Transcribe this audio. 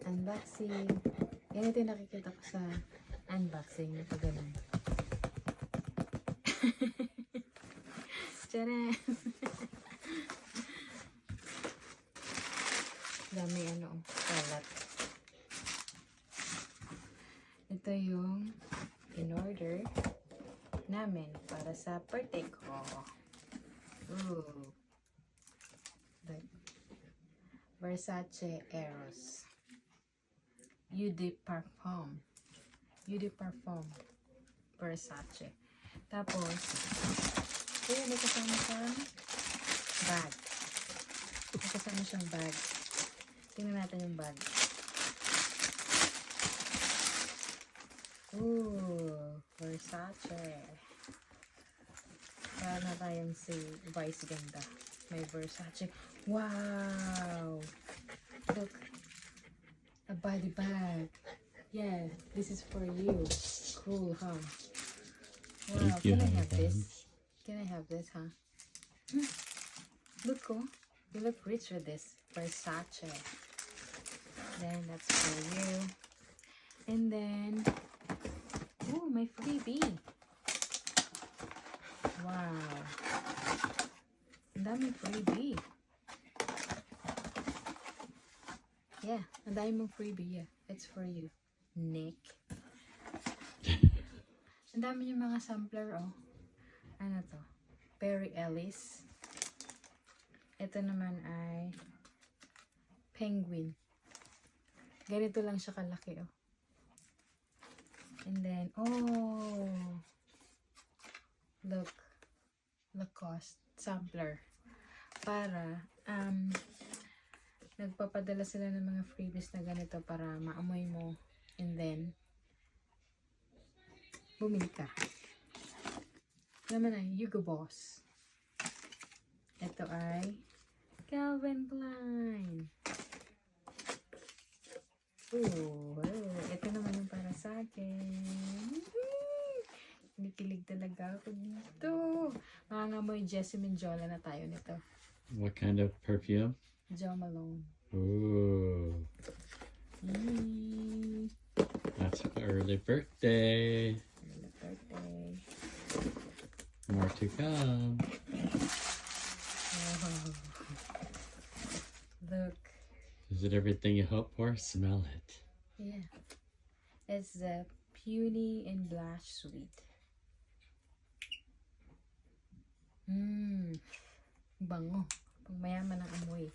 Unboxing. Yan ito yung nakikita ko sa unboxing. Ito ganun. Tcharan! Dami kalat. Ito yung in-order namin para sa birthday ko. Ooh. The Versace Eros. Eau de Parfum. Eau de Parfum. Versace. Tapos, may kasama siyang bag. May kasama siyang bag. Tingnan natin yung bag. Ooh, Versace. Para na tayong si Vice Ganda. May Versace. Wow! Look. A body bag. Yeah, this is for you. Cool, huh? Wow, Thank you, can I have honey this? Can I have this, huh? Look, cool. You look rich with this. Versace. Then that's for you. And then, oh, my freebie. Wow. Ang dami freebie. Yeah, ang dami mong freebie. Yeah, it's for you, Nick. Ang dami yung mga sampler, oh. Ano to? Perry Ellis. Ito naman ay Penguin. Ganito lang siya kalaki, oh. And then, oh, look, Lacoste sampler. Para, nagpapadala sila ng mga freebies na ganito para maamoy mo. And then, bumili ka. Naman ay Hugo Boss. Ito ay Calvin Klein. Ooh, ito naman yung para sa akin. Kinikilig talaga ako dito. Makangamoy Jessamine Jola na tayo nito. What kind of perfume? Jo Malone. Ooh, that's an early birthday. Happy birthday. More to come. Oh. Look. Is it everything you hope for? Smell it. Yeah. It's the Puny and Blush Sweet. Bango. Pang mayaman ang amoy.